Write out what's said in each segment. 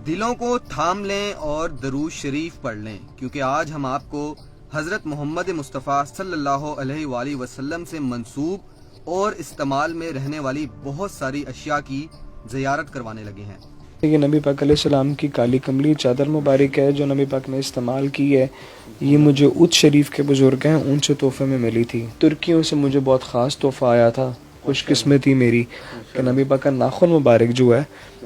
دلوں کو تھام لیں اور درود شریف پڑھ لیں، کیونکہ آج ہم آپ کو حضرت محمد مصطفیٰ صلی اللہ علیہ وآلہ وسلم سے منسوب اور استعمال میں رہنے والی بہت ساری اشیاء کی زیارت کروانے لگے ہیں۔ یہ نبی پاک علیہ السلام کی کالی کملی چادر مبارک ہے جو نبی پاک نے استعمال کی ہے۔ یہ مجھے اود شریف کے بزرگ ہیں، ان سے تحفے میں ملی تھی۔ ترکیوں سے مجھے بہت خاص تحفہ آیا تھا، خوش قسمتی میری کہ نبی پاک کا ناخن مبارک جو ہے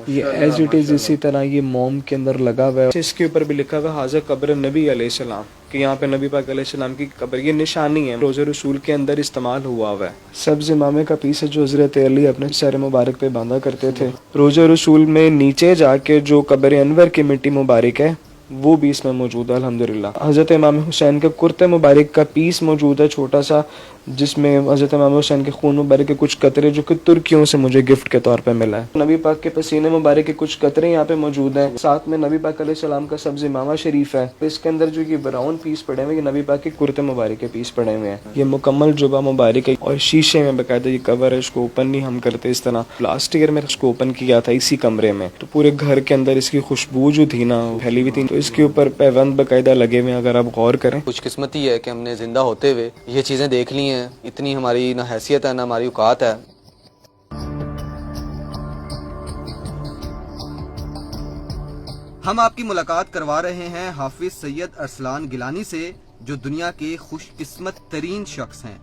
یہ ایز اٹ از اسی طرح یہ موم کے اندر لگا ہوا ہے۔ اس کے اوپر بھی لکھا ہوا ہے حاضر قبر نبی علیہ السلام، کہ یہاں پہ نبی پاک علیہ السلام کی قبر، یہ نشانی ہے، روزہ رسول کے اندر استعمال ہوا ہوا ہے۔ سبز امامے کا پیس ہے جو حضرت علی اپنے سر مبارک پہ باندھا کرتے تھے۔ روزہ رسول میں نیچے جا کے جو قبر انور کی مٹی مبارک ہے وہ بھی اس میں موجود ہے الحمدللہ۔ حضرت امام حسین کے کرتے مبارک کا پیس موجود ہے چھوٹا سا، جس میں حضرت امام حسین کے خون مبارک کے کچھ قطرے جو کہ ترکیوں سے مجھے گفٹ کے طور پہ ملا ہے۔ نبی پاک کے پسینے مبارک کے کچھ قطرے یہاں پہ موجود ہیں، ساتھ میں نبی پاک علیہ السلام کا سبز امامہ شریف ہے۔ اس کے اندر جو یہ براؤن پیس پڑے ہوئے یہ نبی پاک کے کرتے مبارک کے پیس پڑے ہوئے ہیں۔ یہ مکمل جبہ مبارک ہے اور شیشے میں باقاعدہ یہ کور ہے، اس کو اوپن نہیں ہم کرتے اس طرح۔ لاسٹ ایئر میں اس کو اوپن کیا تھا اسی کمرے میں، تو پورے گھر کے اندر اس کی خوشبو جو تھی نا پھیلی ہوئی تھی، تو اس کے اوپر پیوند باقاعدہ لگے ہوئے ہیں، اگر آپ غور کریں۔ کچھ قسمتی ہے کہ ہم نے زندہ ہوتے ہوئے یہ چیزیں دیکھ لی ہیں، اتنی ہماری نہ حیثیت ہے نہ ہماری اوقات ہے۔ ہم آپ کی ملاقات کروا رہے ہیں حافظ سید ارسلان گیلانی سے، جو دنیا کے خوش قسمت ترین شخص ہیں،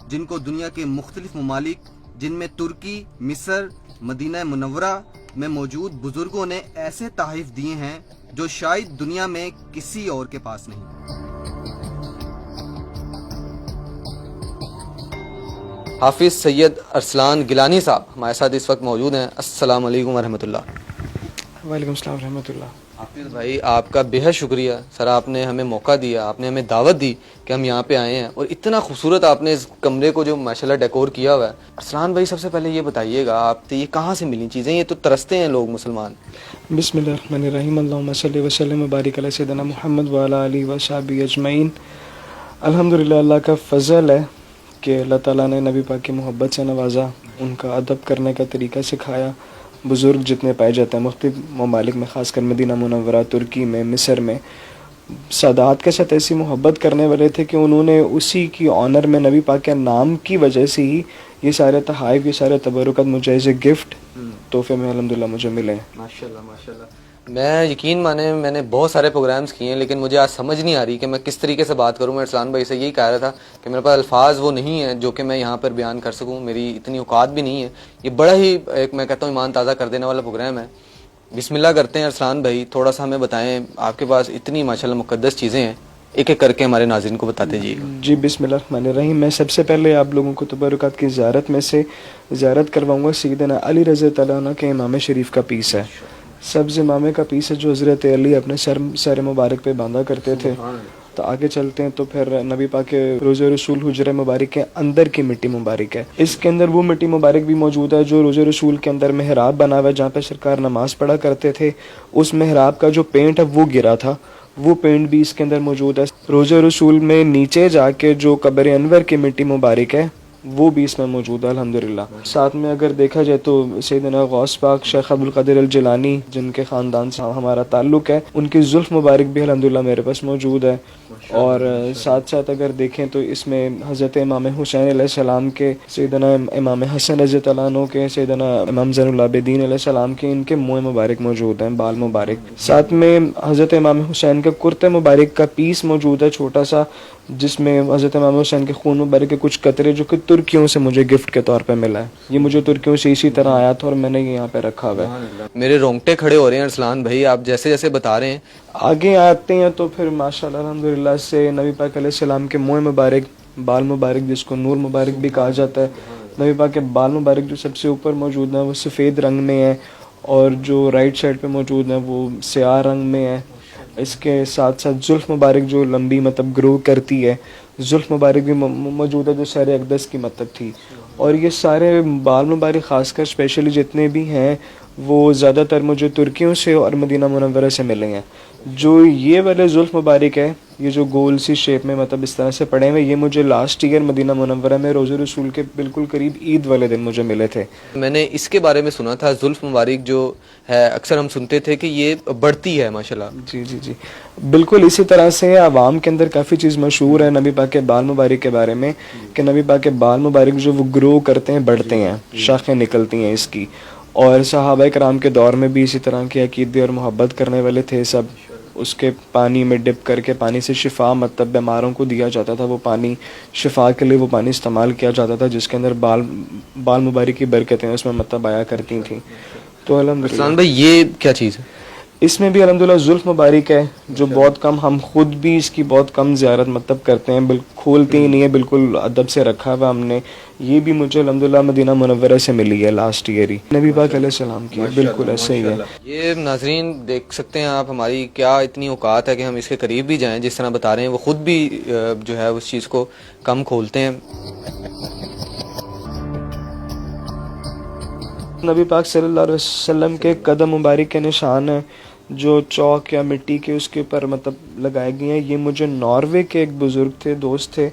جن کو دنیا کے مختلف ممالک جن میں ترکی، مصر، مدینہ منورہ میں موجود بزرگوں نے ایسے تحائف دیے ہیں جو شاید دنیا میں کسی اور کے پاس نہیں۔ حافظ سید ارسلان گیلانی صاحب ہمارے ساتھ اس وقت موجود ہیں۔ السلام علیکم ورحمۃ اللہ۔ وعلیکم السلام ورحمۃ اللہ۔ حافظ بھائی آپ کا بے حد شکریہ سر، آپ نے ہمیں موقع دیا، آپ نے ہمیں دعوت دی کہ ہم یہاں پہ آئے ہیں، اور اتنا خوبصورت آپ نے اس کمرے کو جو ماشاءاللہ ڈیکور کیا ہوا ہے۔ ارسلان بھائی سب سے پہلے یہ بتائیے گا آپ یہ کہاں سے ملی چیزیں؟ یہ تو ترستے ہیں لوگ مسلمان۔ بسم اللہ الرحمن الرحیم، اللہم صلی وسلم وبارک علی سیدنا محمد وعلی آلہ وصحبہ اجمعین۔ الحمدللہ اللہ کا فضل ہے کہ اللہ تعالیٰ نے نبی پاک کی محبت سے نوازا، ان کا ادب کرنے کا طریقہ سکھایا۔ بزرگ جتنے پائے جاتے ہیں مختلف ممالک میں، خاص کر مدینہ منورہ، ترکی میں، مصر میں، سادات کے ساتھ ایسی محبت کرنے والے تھے کہ انہوں نے اسی کی آنر میں نبی پاک کے نام کی وجہ سے ہی یہ سارے تحائف، یہ سارے تبرکات مجھے ایز اے گفٹ تحفے میں الحمدللہ مجھے ملے ہیں۔ ماشاءاللہ ماشاءاللہ۔ میں یقین مانے میں نے بہت سارے پروگرامز کیے ہیں، لیکن مجھے آج سمجھ نہیں آ رہی کہ میں کس طریقے سے بات کروں۔ میں ارسلان بھائی سے یہی کہہ رہا تھا کہ میرے پاس الفاظ وہ نہیں ہیں جو کہ میں یہاں پر بیان کر سکوں، میری اتنی اوقات بھی نہیں ہے۔ یہ بڑا ہی ایک میں کہتا ہوں ایمان تازہ کر دینے والا پروگرام ہے۔ بسم اللہ کرتے ہیں۔ ارسلان بھائی تھوڑا سا ہمیں بتائیں، آپ کے پاس اتنی ماشاءاللہ مقدس چیزیں ہیں، ایک ایک کر کے ہمارے ناظرین کو بتاتے جائیے گا۔ جی بسم اللہ الرحمن الرحیم۔ میں سب سے پہلے آپ لوگوں کو تبرکات کی زیارت میں سے زیارت کرواؤں گا سیدنا علی رضی اللہ عنہ کے امام شریف کا پیس ہے، سبز امامے کا پیس ہے جو حضرت علی اپنے سر مبارک پہ باندھا کرتے تھے۔ تو آگے چلتے ہیں تو پھر نبی پاک کے روزہ رسول حجرہ مبارک کے اندر کی مٹی مبارک ہے۔ اس کے اندر وہ مٹی مبارک بھی موجود ہے جو روزہ رسول کے اندر محراب بنا ہوا ہے جہاں پہ سرکار نماز پڑھا کرتے تھے، اس محراب کا جو پینٹ ہے وہ گرا تھا، وہ پینٹ بھی اس کے اندر موجود ہے۔ روزہ رسول میں نیچے جا کے جو قبر انور کی مٹی مبارک ہے وہ بھی اس میں موجود ہے الحمدللہ۔ ساتھ میں اگر دیکھا جائے تو سیدنا غوث پاک شیخ عبدالقادر الجیلانی جن کے خاندان سے ہمارا تعلق ہے، ان کی زلف مبارک بھی الحمدللہ میرے پاس موجود ہے۔ اور ساتھ ساتھ اگر دیکھیں تو اس میں حضرت امام حسین علیہ السلام کے، سیدنا امام حسن رضی اللہ عنہ کے، سیدنا امام زین العابدین علیہ السلام کے، ان کے منہ مبارک موجود ہیں، بال مبارک۔ ساتھ میں حضرت امام حسین کے کرتے مبارک کا پیس موجود ہے چھوٹا سا، جس میں حضرت امام حسین کے خون مبارک کے کچھ قطرے جو کہ ترکیوں سے مجھے گفٹ کے طور پہ ملا ہے۔ یہ مجھے ترکیوں سے اسی طرح آیا تھا اور میں نے یہ یہاں پہ رکھا ہوا ہے۔ میرے رونگٹے کھڑے ہو رہے ہیں ارسلان بھائی، آپ جیسے جیسے بتا رہے ہیں۔ آگے آتے ہیں تو پھر ماشاءاللہ الحمدللہ سے نبی پاک علیہ السلام کے منہ مبارک، بال مبارک جس کو نور مبارک بھی کہا جاتا ہے، نبی پاک کے بال مبارک جو سب سے اوپر موجود ہیں وہ سفید رنگ میں ہے، اور جو رائٹ سائڈ پہ موجود ہیں وہ سیاہ رنگ میں ہے۔ اس کے ساتھ ساتھ زلف مبارک جو لمبی مطلب گرو کرتی ہے، زلف مبارک بھی موجود ہے جو سیر اقدس کی مطلب تھی۔ اور یہ سارے بال مبارک خاص کر اسپیشلی جتنے بھی ہیں وہ زیادہ تر مجھے ترکیوں سے اور مدینہ منورہ سے ملے ہیں. جو یہ والے زلف مبارک ہے، یہ جو گول سی شیپ میں مطلب اس طرح سے پڑے ہوئے، یہ مجھے لاسٹ ایئر مدینہ منورہ میں روزہ رسول کے بالکل قریب عید والے دن مجھے ملے تھے. میں نے اس کے بارے میں سنا تھا، زلف مبارک جو ہے اکثر ہم سنتے تھے کہ یہ بڑھتی ہے ماشاءاللہ. جی بالکل اسی طرح سے عوام کے اندر کافی چیز مشہور ہے نبی پاک کے بال مبارک کے بارے میں، کہ نبی پاک کے بال مبارک جو وہ گرو کرتے ہیں، بڑھتے ہیں، شاخیں نکلتی ہیں اس کی. اور صحابہ کرام کے دور میں بھی اسی طرح کے عقیدے اور محبت کرنے والے تھے سب. اس کے پانی میں ڈپ کر کے پانی سے شفا مطلب بیماروں کو دیا جاتا تھا، وہ پانی شفا کے لیے وہ پانی استعمال کیا جاتا تھا، جس کے اندر بال مبارک کی برکتیں اس میں مطلب آیا کرتی تھیں. تو الحمدللہ ارسلان بھائی یہ کیا چیز ہے؟ اس میں بھی الحمدللہ زلف مبارک ہے، جو بہت کم، ہم خود بھی اس کی بہت کم زیارت مطلب کرتے ہیں، کھولتے ہی نہیں ہے، بالکل ادب سے رکھا ہوا ہم نے. یہ بھی مجھے الحمدللہ مدینہ منورہ سے ملی ہے لاسٹ ایئر ہی، نبی پاک علیہ السلام کی. بالکل ایسے ہی ہے. یہ ناظرین دیکھ سکتے ہیں آپ، ہماری کیا اتنی اوقات ہے کہ ہم اس کے قریب بھی جائیں. جس طرح بتا رہے ہیں وہ خود بھی جو ہے اس چیز کو کم کھولتے ہیں. نبی پاک صلی اللہ علیہ وسلم کے قدم مبارک کے نشان ہیں جو چوک یا مٹی کے اس کے اوپر مطلب لگائے گئے ہیں. یہ مجھے ناروے کے ایک بزرگ تھے، دوست تھے،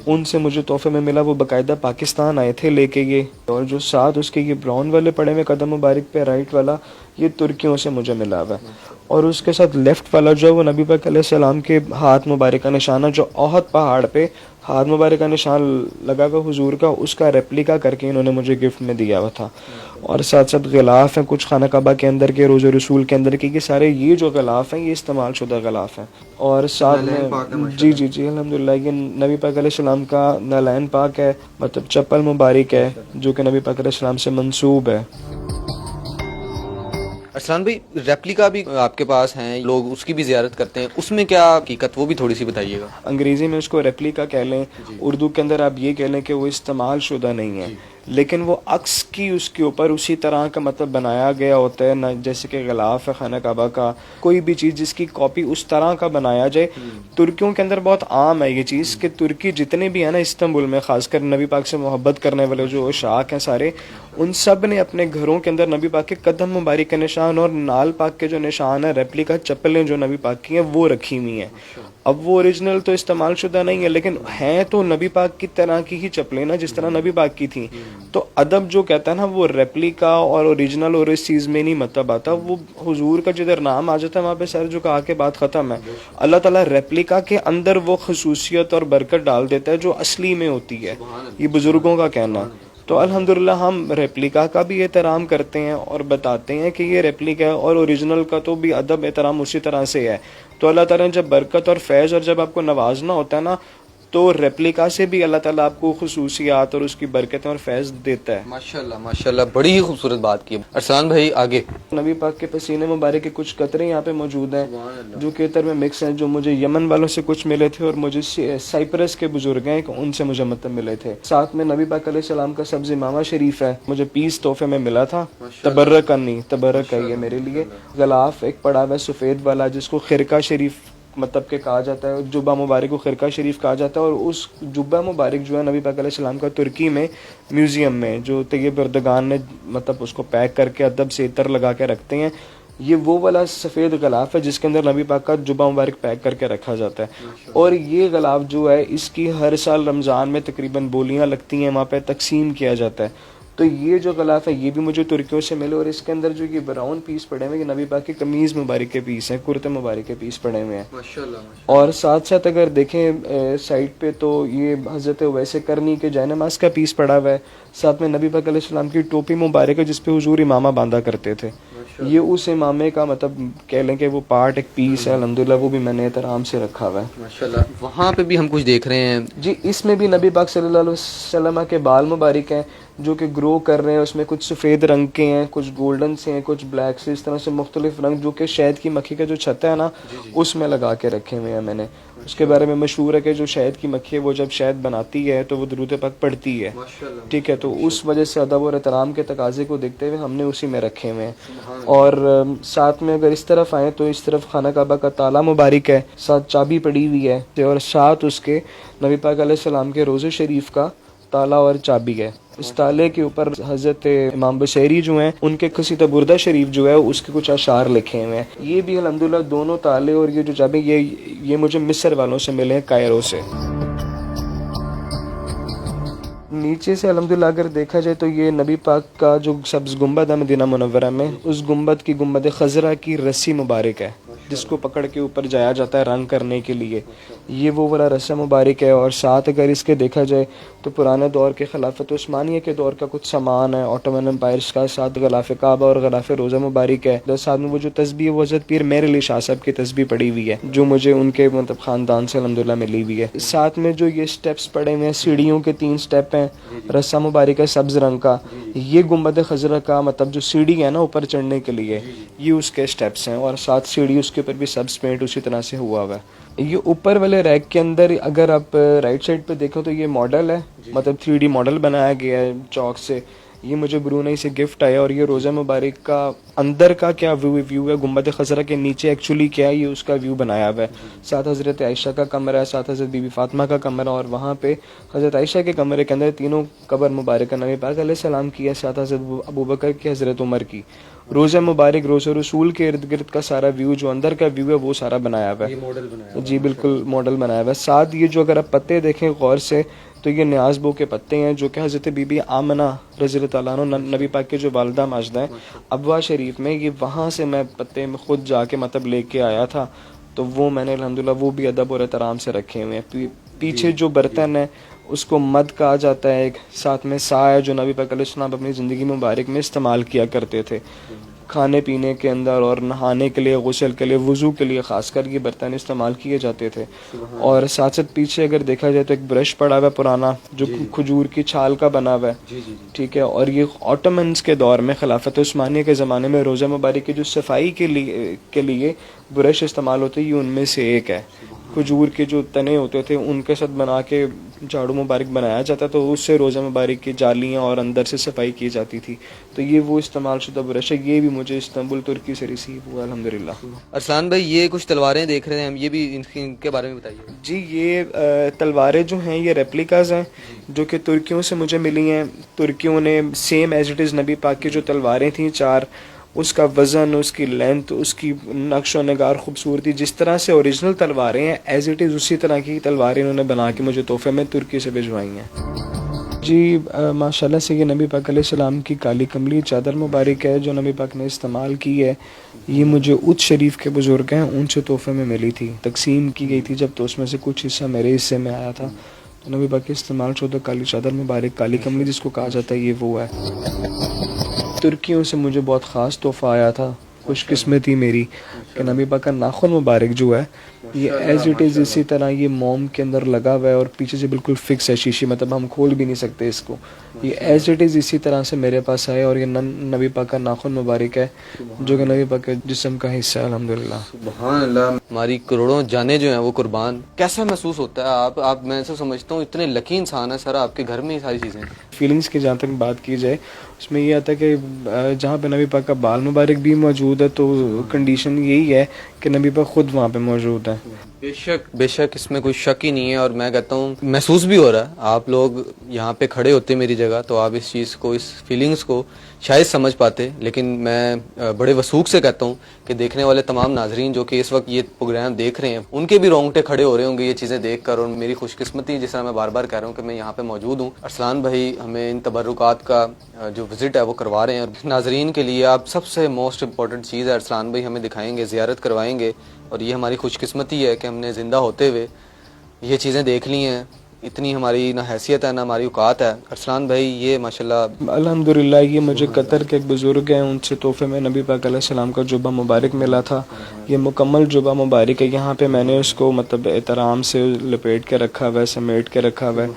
ان سے مجھے تحفے میں ملا. وہ باقاعدہ پاکستان آئے تھے لے کے یہ. اور جو ساتھ اس کے یہ براؤن والے پڑے ہوئے قدم مبارک پہ رائٹ والا، یہ ترکیوں سے مجھے ملا ہوا ہے. اور اس کے ساتھ لیفٹ والا جو وہ نبی پاک علیہ السلام کے ہاتھ مبارک کا نشان ہے، جو احد پہاڑ پہ ہاتھ مبارک کا نشان لگا ہوا حضور کا، اس کا ریپلیکا کر کے انہوں نے مجھے گفٹ میں دیا ہوا تھا. اور ساتھ ساتھ غلاف ہیں کچھ خانہ کعبہ کے اندر کے، روزہ رسول کے اندر کے، یہ سارے یہ جو غلاف ہیں یہ استعمال شدہ غلاف ہیں. اور ساتھ میں جی الحمدللہ یہ نبی پاک علیہ السلام کا نالین پاک ہے، مطلب چپل مبارک ہے جو کہ نبی پاک علیہ السلام سے منسوب ہے. ارسلان بھائی ریپلیکا بھی آپ کے پاس ہیں، لوگ اس کی بھی زیارت کرتے ہیں، اس میں کیا حقیقت، وہ بھی تھوڑی سی بتائیے گا. انگریزی میں اس کو ریپلیکا کہہ لیں، اردو کے اندر آپ یہ کہہ لیں کہ وہ استعمال شدہ نہیں ہے، لیکن وہ عکس کی اس کے اوپر اسی طرح کا مطلب بنایا گیا ہوتا ہے نا. جیسے کہ غلاف ہے خانہ کعبہ کا، کوئی بھی چیز جس کی کاپی اس طرح کا بنایا جائے. ترکیوں کے اندر بہت عام ہے یہ چیز کہ ترکی جتنے بھی ہیں نا استنبول میں، خاص کر نبی پاک سے محبت کرنے والے جو شاخ ہیں سارے، ان سب نے اپنے گھروں کے اندر نبی پاک کے قدم مبارک کے نشان اور نال پاک کے جو نشان ہے، ریپلیکا چپلیں جو نبی پاک کی ہیں وہ رکھی ہوئی ہیں. اب وہ اوریجنل تو استعمال شدہ نہیں ہے، لیکن ہیں تو نبی پاک کی طرح کی ہی چپلیں نا، جس طرح نبی پاک کی تھیں. تو ادب جو کہتا ہے نا وہ ریپلیکا اور اوریجنل اور اس چیز میں نہیں مطلب آتا. وہ حضور کا جدھر نام آ جاتا ہے وہاں پہ سر جھکا کے بات ختم ہے. اللہ تعالیٰ ریپلیکا کے اندر وہ خصوصیت اور برکت ڈال دیتا ہے جو اصلی میں ہوتی ہے، یہ بزرگوں کا کہنا. تو الحمدللہ ہم ریپلیکا کا بھی احترام کرتے ہیں اور بتاتے ہیں کہ یہ ریپلیکا ہے، اور اوریجنل کا تو بھی ادب احترام اسی طرح سے ہے. تو اللہ تعالیٰ نے جب برکت اور فیض اور جب آپ کو نوازنا ہوتا ہے نا، تو ریپلیکا سے بھی اللہ تعالیٰ آپ کو خصوصیات اور اس کی برکتیں اور فیض دیتا ہے. ماشاءاللہ ماشاءاللہ، بڑی ہی خوبصورت بات کی. ارسلان بھائی آگے. نبی پاک کے پسینے مبارک کے کچھ قطرے یہاں پہ موجود ہیں جو کیتر میں مکس ہیں، جو مجھے یمن والوں سے کچھ ملے تھے اور مجھے سائپرس کے بزرگ ہیں ان سے مجھے مطلب ملے تھے. ساتھ میں نبی پاک علیہ السلام کا سبز امامہ شریف ہے، مجھے پیس تحفے میں ملا تھا. تبرک نہیں، تبرک ہے یہ میرے لیے. غلاف ایک پڑا ہوا ہے سفید والا جس کو خرقہ شریف مطلب کہ کہا جاتا ہے، جبہ مبارک کو خرقہ شریف کہا جاتا ہے. اور اس جبہ مبارک جو ہے نبی پاک علیہ السلام کا ترکی میں میوزیم میں جو طیب اردگان نے مطلب اس کو پیک کر کے ادب سے عطر لگا کے رکھتے ہیں، یہ وہ والا سفید غلاف ہے جس کے اندر نبی پاک کا جبہ مبارک پیک کر کے رکھا جاتا ہے. اور یہ غلاف جو ہے اس کی ہر سال رمضان میں تقریباً بولیاں لگتی ہیں، وہاں پہ تقسیم کیا جاتا ہے. تو یہ جو غلاف ہے یہ بھی مجھے ترکیوں سے ملے. اور اس کے اندر جو یہ براؤن پیس پڑے ہوئے ہیں یہ نبی پاک کی قمیض مبارک کے پیس ہیں، کرتے مبارک کے پیس پڑے ہوئے ہیں. اور ساتھ ساتھ اگر دیکھیں سائڈ پہ تو یہ حضرت ویسے کرنی کے جائے نماز کا پیس پڑا ہوا ہے. ساتھ میں نبی پاک علیہ السلام کی ٹوپی مبارک ہے جس پہ حضور امامہ باندھا کرتے تھے. یہ اس امامے کا مطلب کہہ لیں کہ وہ پارٹ ایک پیس ہے، الحمدللہ وہ بھی میں نے احترام سے رکھا ہوا ہے. ماشاءاللہ وہاں پہ بھی ہم کچھ دیکھ رہے ہیں. جی اس میں بھی نبی پاک صلی اللہ علیہ وسلم کے بال مبارک ہیں جو کہ گرو کر رہے ہیں. اس میں کچھ سفید رنگ کے ہیں، کچھ گولڈن سے ہیں، کچھ بلیک سے، اس طرح سے مختلف رنگ جو کہ شہد کی مکھی کا جو چھتا ہے نا اس میں لگا کے رکھے ہوئے ہیں میں نے. اس کے بارے میں مشہور ہے کہ جو شہد کی مکھی ہے وہ جب شہد بناتی ہے تو وہ درود پاک پڑھتی ہے، ٹھیک ہے. تو اس وجہ سے ادب اور احترام کے تقاضے کو دیکھتے ہوئے ہم نے اسی میں رکھے ہوئے ہیں. اور ساتھ میں اگر اس طرف آئیں تو اس طرف خانہ کعبہ کا تالا مبارک ہے، ساتھ چابی پڑی ہوئی ہے، اور ساتھ اس کے نبی پاک علیہ السلام کے روزے شریف کا تالا اور چابی ہے. اس تالے کے اوپر حضرت امام بشیری جو ہیں ان کے قصیدہ بردہ شریف جو ہے اس کے کچھ اشعار لکھے ہوئے ہیں. یہ بھی الحمدللہ دونوں تالے اور یہ جو چابیں یہ مجھے مصر والوں سے ملے ہیں، کائرو سے. نیچے سے الحمدللہ اگر دیکھا جائے تو یہ نبی پاک کا جو سبز گنبد ہے مدینہ منورہ میں، اس گنبد کی گنبد خضرا کی رسی مبارک ہے جس کو پکڑ کے اوپر جایا جاتا ہے رنگ کرنے کے لیے. یہ وہ والا رسہ مبارک ہے. اور ساتھ اگر اس کے دیکھا جائے تو پرانے دور کے خلافت عثمانیہ کے دور کا کچھ سامان ہے آٹومن امپائرس کا. ساتھ غلاف کعبہ اور غلاف روزہ مبارک ہے. ساتھ میں وہ جو تسبیح وہ حضرت پیر مہر علی شاہ صاحب کی تسبیح پڑی ہوئی ہے جو مجھے ان کے مطلب خاندان سے الحمدللہ ملی ہوئی ہے. ساتھ میں جو یہ سٹیپس پڑے ہوئے ہیں، سیڑھیوں کے 3 سٹیپ ہیں، رسہ مبارک ہے سبز رنگ کا. یہ گنبد خضرا کا مطلب جو سیڑھی ہے نا اوپر چڑھنے کے لیے، یہ اس کے سٹیپس ہیں. اور ساتھ سیڑھی اس کے اوپر بھی سبز پینٹ اسی طرح سے ہوا ہوا ہے. یہ اوپر والے ریک کے اندر اگر آپ رائٹ سائڈ پہ دیکھو تو یہ ماڈل ہے، مطلب 3D ماڈل بنایا گیا ہے چاک سے. یہ مجھے برونئی سے گفٹ آیا. اور یہ روزہ مبارک کا اندر کا کیا ویو ہے گنبد خضرا کے نیچے ایکچولی کیا ہے یہ اس کا ویو بنایا ہوا ہے. ساتھ حضرت عائشہ کا کمرہ ہے، ساتھ حضرت بی بی فاطمہ کا کمرہ، اور وہاں پہ حضرت عائشہ کے کمرے کے اندر تینوں قبر مبارکہ نبی پاک علیہ السلام کی ہے، ساتھ حضرت ابوبکر کی، حضرت عمر کی. روزہ مبارک روزہ رسول کے ارد گرد کا سارا ویو جو اندر کا ویو ہے وہ سارا بنایا ہوا ہے. جی بالکل ماڈل بنایا ہوا ہے. ساتھ یہ جو اگر آپ پتے دیکھیں غور سے تو یہ نیاز بو کے پتے ہیں جو کہ حضرت بی بی آمنہ رضی اللہ تعالیٰ عنہ نبی پاک کے جو والدہ ماجدہ ہیں ابوا شریف میں، یہ وہاں سے میں پتے میں خود جا کے مطلب لے کے آیا تھا. تو وہ میں نے الحمدللہ وہ بھی ادب اور احترام سے رکھے ہوئے ہیں. پیچھے جو برتن ہے اس کو مد کہا جاتا ہے. ایک ساتھ میں سا ہے جو نبی پاک علیہ السلام اپنی زندگی مبارک میں استعمال کیا کرتے تھے کھانے پینے کے اندر اور نہانے کے لیے، غسل کے لیے، وضو کے لیے خاص کر یہ برتن استعمال کیے جاتے تھے. اور ساتھ ساتھ پیچھے اگر دیکھا جائے تو ایک برش پڑا ہوا ہے پرانا جو کھجور کی چھال کا بنا ہوا ہے. ٹھیک ہے. اور یہ آٹومنز کے دور میں خلافت عثمانیہ کے زمانے میں روزہ مبارک کی جو صفائی کے لیے برش استعمال ہوتے یہ ان میں سے ایک ہے. کھجور کے جو تنے ہوتے تھے ان کے ساتھ بنا کے جھاڑو مبارک بنایا جاتا تو اس سے روزہ مبارک کی جالیاں اور اندر سے صفائی کی جاتی تھی. تو یہ وہ استعمال شدہ برش ہے. یہ بھی مجھے استنبول ترکی سے ریسیو ہوا الحمدللہ. ارسلان بھائی یہ کچھ تلواریں دیکھ رہے ہیں ہم، یہ بھی ان کے بارے میں بتائیے. جی یہ تلواریں جو ہیں یہ ریپلیکاز ہیں جو کہ ترکیوں سے مجھے ملی ہیں. ترکیوں نے سیم ایز اٹ از نبی پاک کی جو تلواریں تھیں 4، اس کا وزن، اس کی لینتھ، اس کی نقش و نگار، خوبصورتی، جس طرح سے اوریجنل تلواریں ہیں ایز اٹ از اسی طرح کی تلواریں انہوں نے بنا کے مجھے تحفے میں ترکی سے بھجوائی ہیں. جی ماشاءاللہ سے یہ نبی پاک علیہ السلام کی کالی کملی چادر مبارک ہے جو نبی پاک نے استعمال کی ہے. یہ مجھے اچ شریف کے بزرگ ہیں ان سے تحفے میں ملی تھی، تقسیم کی گئی تھی جب تو اس میں سے کچھ حصہ میرے حصے میں آیا تھا. تو نبی پاک کے استعمال شدہ کالی چادر مبارک، کالی کملی جس کو کہا جاتا ہے، یہ وہ ہے. ترکیوں سے مجھے بہت خاص تحفہ آیا تھا. خوش قسمتی میری کہ نبی پاک کا ناخن مبارک جو ہے یہ ایز اٹ از اسی طرح یہ موم کے اندر لگا ہوا ہے اور پیچھے سے بالکل فکس ہے شیشی، مطلب ہم کھول بھی نہیں سکتے اس کو. یہ ایز اٹ از اسی طرح سے میرے پاس آئے. اور یہ نبی پاک کا ناخن مبارک ہے جو کہ نبی پاک کے جسم کا حصہ ہے الحمدللہ. سبحان اللہ. ہماری کروڑوں جانیں جو ہیں وہ قربان. کیسا محسوس ہوتا ہے؟ آپ میں ایسا سمجھتا ہوں اتنے لکی انسان ہے سر، آپ کے گھر میں یہ ساری چیزیں. فیلنگس کی جہاں تک بات کی جائے اس میں یہ آتا ہے کہ جہاں پہ نبی پاک کا بال مبارک بھی موجود ہے تو کنڈیشن یہی ہے کہ نبی پاک خود وہاں پہ موجود ہے. بے شک اس میں کوئی شک ہی نہیں ہے. اور میں کہتا ہوں محسوس بھی ہو رہا ہے. آپ لوگ یہاں پہ کھڑے ہوتے میری جگہ تو آپ اس چیز کو، اس فیلنگس کو شاید سمجھ پاتے. لیکن میں بڑے وثوق سے کہتا ہوں کہ دیکھنے والے تمام ناظرین جو کہ اس وقت یہ پروگرام دیکھ رہے ہیں ان کے بھی رونگٹے کھڑے ہو رہے ہوں گے یہ چیزیں دیکھ کر. اور میری خوش قسمتی جس طرح میں بار بار کہہ رہا ہوں کہ میں یہاں پہ موجود ہوں. ارسلان بھائی ہمیں ان تبرکات کا جو وزٹ ہے وہ کروا رہے ہیں. اور ناظرین کے لیے آپ سب سے موسٹ امپورٹنٹ چیز ہے ارسلان بھائی ہمیں دکھائیں گے، زیارت کروائیں گے. اور یہ ہماری خوش قسمتی ہے کہ ہم نے زندہ ہوتے ہوئے یہ چیزیں دیکھ لی ہیں. اتنی ہماری نہ حیثیت ہے نہ ہماری اوقات ہے. ارسلان بھائی یہ ماشاءاللہ الحمدللہ یہ مجھے قطر کے ایک بزرگ ہیں ان سے تحفے میں نبی پاک علیہ السلام کا جبہ مبارک ملا تھا. یہ مکمل جبہ مبارک ہے. یہاں پہ میں نے اس کو مطلب احترام سے لپیٹ کے رکھا ہوا ہے، سمیٹ کے رکھا ہوا ہے.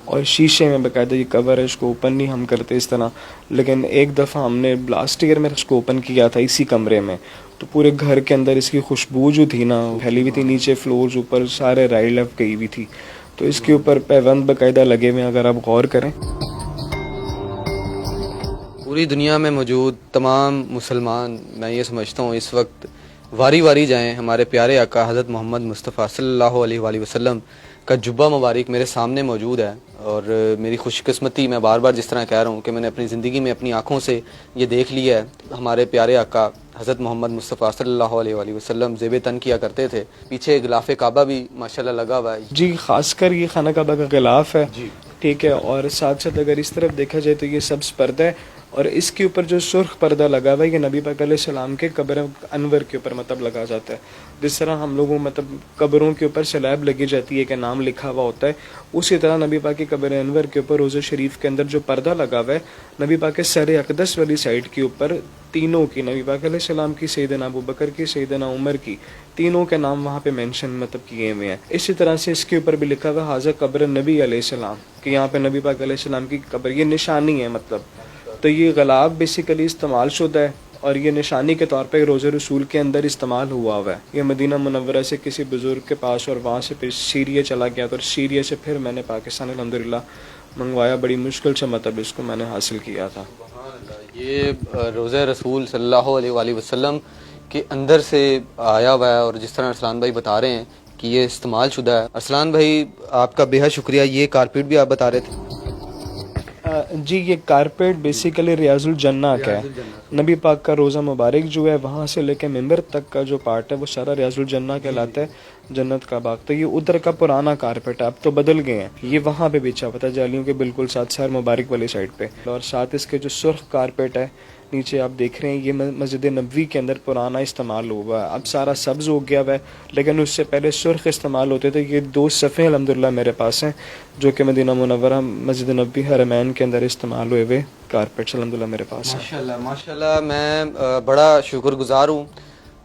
اور شیشے میں باقاعدہ یہ کور ہے، اس کو اوپن نہیں ہم کرتے اس طرح. لیکن ایک دفعہ ہم نے لاسٹ ایئر میں اس کو اوپن کیا تھا اسی کمرے میں. تو پورے گھر کے اندر اس کی خوشبو جو تھی نا پھیلی ہوئی تھی، نیچے فلورز اوپر سارے رائڈ لیفٹ گئی ہوئی تھی. تو اس کے اوپر پیوند باقاعدہ لگے ہوئے ہیں اگر آپ غور کریں. پوری دنیا میں موجود تمام مسلمان میں یہ سمجھتا ہوں اس وقت واری واری جائیں ہمارے پیارے آقا حضرت محمد مصطفیٰ صلی اللہ علیہ وآلہ وسلم کا جبہ مبارک میرے سامنے موجود ہے. اور میری خوش قسمتی، میں بار بار جس طرح کہہ رہا ہوں کہ میں نے اپنی زندگی میں اپنی آنکھوں سے یہ دیکھ لیا ہے. ہمارے پیارے آقا حضرت محمد مصطفیٰ صلی اللہ علیہ وآلہ وسلم زیب تن کیا کرتے تھے. پیچھے غلاف کعبہ بھی ماشاءاللہ لگا ہوا ہے. جی خاص کر یہ خانہ کعبہ کا غلاف ہے. ٹھیک ہے. اور ساتھ ساتھ اگر اس طرف دیکھا جائے تو یہ سبز پردہ ہے، اور اس کے اوپر جو سرخ پردہ لگا ہوا ہے یہ نبی پاک علیہ السلام کے قبر انور کے اوپر مطلب لگا جاتا ہے. جس طرح ہم لوگوں مطلب قبروں کے اوپر سلیب لگی جاتی ہے کہ نام لکھا ہوا ہوتا ہے، اسی طرح نبی پاک کی قبر انور کے اوپر روضہ شریف کے اندر جو پردہ لگا ہوا ہے نبی پاک کے سر اقدس والی سائڈ کے اوپر تینوں کی، نبی پاک علیہ السلام کی، سیدنا ابو بکر کی، سیدنا عمر کی، تینوں کے نام وہاں پہ مینشن مطلب کیے ہوئے ہیں. اسی طرح سے اس کے اوپر بھی لکھا ہوا حاضر قبر نبی علیہ السلام کہ یہاں پہ نبی پاک علیہ السلام کی قبر، یہ نشانی ہے مطلب. تو یہ غلاف بیسیکلی استعمال شدہ ہے اور یہ نشانی کے طور پہ روضہ رسول کے اندر استعمال ہوا ہے. یہ مدینہ منورہ سے کسی بزرگ کے پاس اور وہاں سے پھر سیریا چلا گیا تو سیریا سے پھر میں نے پاکستان الحمدللہ منگوایا. بڑی مشکل سے مطلب اس کو میں نے حاصل کیا تھا. یہ روضہ رسول صلی اللہ علیہ وآلہ وسلم کے اندر سے آیا ہوا ہے، اور جس طرح ارسلان بھائی بتا رہے ہیں کہ یہ استعمال شدہ ہے. ارسلان بھائی آپ کا بے حد شکریہ. یہ کارپیٹ بھی آپ بتا رہے تھے. جی یہ کارپیٹ بیسیکلی ریاض الجنہ کا ہے. نبی پاک کا روزہ مبارک جو ہے وہاں سے لے کے ممبر تک کا جو پارٹ ہے وہ سارا ریاض الجنہ کہلاتا ہے، جنت کا باغ. تو یہ ادھر کا پرانا کارپیٹ ہے، اب تو بدل گئے ہیں. یہ وہاں پہ بچھا ہوا تھا جالیوں کے بالکل ساتھ سیر مبارک والی سائڈ پہ. اور ساتھ اس کے جو سرخ کارپیٹ ہے نیچے آپ دیکھ رہے ہیں یہ مسجد نبوی کے اندر پرانا استعمال ہوا ہے. اب سارا سبز ہو گیا ہوا ہے، لیکن اس سے پہلے سرخ استعمال ہوتے تھے. یہ 2 صفحے الحمدللہ میرے پاس ہیں جو کہ مدینہ منورہ مسجد نبوی حرمین کے اندر استعمال ہوئے ہوئے کارپیٹس الحمدللہ میرے پاس ہیں. ماشاءاللہ ماشاءاللہ. میں بڑا شکر گزار ہوں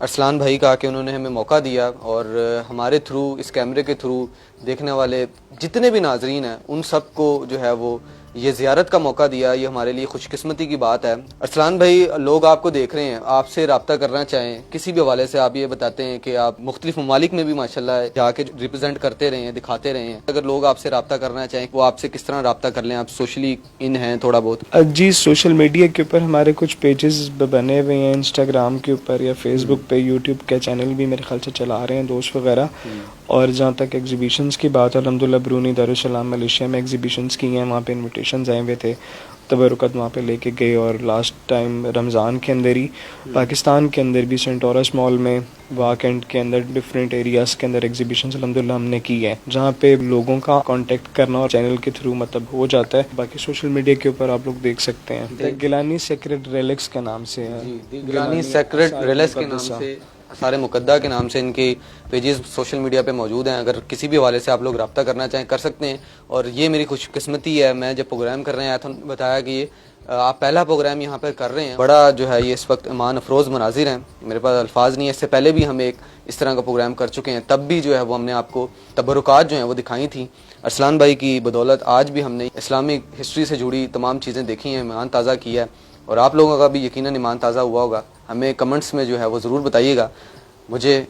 ارسلان بھائی کا کہ انہوں نے ہمیں موقع دیا، اور ہمارے تھرو، اس کیمرے کے تھرو دیکھنے والے جتنے بھی ناظرین ہیں ان سب کو جو ہے وہ یہ زیارت کا موقع دیا. یہ ہمارے لیے خوش قسمتی کی بات ہے. ارسلان بھائی لوگ آپ کو دیکھ رہے ہیں، آپ سے رابطہ کرنا چاہیں کسی بھی حوالے سے، آپ یہ بتاتے ہیں کہ آپ مختلف ممالک میں بھی ماشاءاللہ جا کے ریپرزینٹ کرتے رہے ہیں، دکھاتے رہے ہیں. اگر لوگ آپ سے رابطہ کرنا چاہیں وہ آپ سے کس طرح رابطہ کر لیں؟ آپ سوشلی ان ہیں تھوڑا بہت؟ جی سوشل میڈیا کے اوپر ہمارے کچھ پیجز بنے ہوئے ہیں، انسٹاگرام کے اوپر یا فیس بک پہ، یوٹیوب کے چینل بھی میرے خیال سے چلا رہے ہیں دوست وغیرہ. اور جہاں تک ایگزیبیشنز کی بات ہے، الحمدللہ برونی، دارالسلام، ملیشیا میں ایگزیبیشنز کی ہیں. وہاں پہ انویٹیشنز آئے ہوئے تھے، تبرکات وہاں پہ لے کے گئے. اور لاسٹ ٹائم رمضان کے اندر ہی پاکستان کے اندر بھی سینٹورس مال میں، واک اینڈ کے اندر، ڈفرینٹ ایریاز کے اندر ایگزیبیشنز الحمدللہ ہم نے کی ہے، جہاں پہ لوگوں کا کانٹیکٹ کرنا اور چینل کے تھرو مطلب ہو جاتا ہے. باقی سوشل میڈیا کے اوپر آپ لوگ دیکھ سکتے ہیں گیلانی سیکرٹ ریلیکس کے نام سے ہے. گیلانی سیکرٹ ریلیکس کے نام سے، سارے مقدہ کے نام سے ان کی پیجز سوشل میڈیا پہ موجود ہیں. اگر کسی بھی حوالے سے آپ لوگ رابطہ کرنا چاہیں کر سکتے ہیں. اور یہ میری خوش قسمتی ہے، میں جب پروگرام کر رہے ہیں تو بتایا کہ یہ آپ پہلا پروگرام یہاں پہ کر رہے ہیں. بڑا جو ہے یہ اس وقت ایمان افروز مناظر ہیں، میرے پاس الفاظ نہیں ہے. اس سے پہلے بھی ہم ایک اس طرح کا پروگرام کر چکے ہیں، تب بھی جو ہے وہ ہم نے آپ کو تبرکات جو ہیں وہ دکھائی تھیں. ارسلان بھائی کی بدولت آج بھی ہم نے اسلامک ہسٹری سے جڑی تمام چیزیں دیکھی ہیں، ایمان تازہ کیا ہے. اور آپ لوگوں کا بھی یقیناً ایمان تازہ ہوا ہوگا. ہمیں کمنٹس میں جو ہے وہ ضرور بتائیے گا. مجھے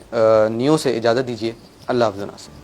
نیو سے اجازت دیجیے. اللہ حافظ.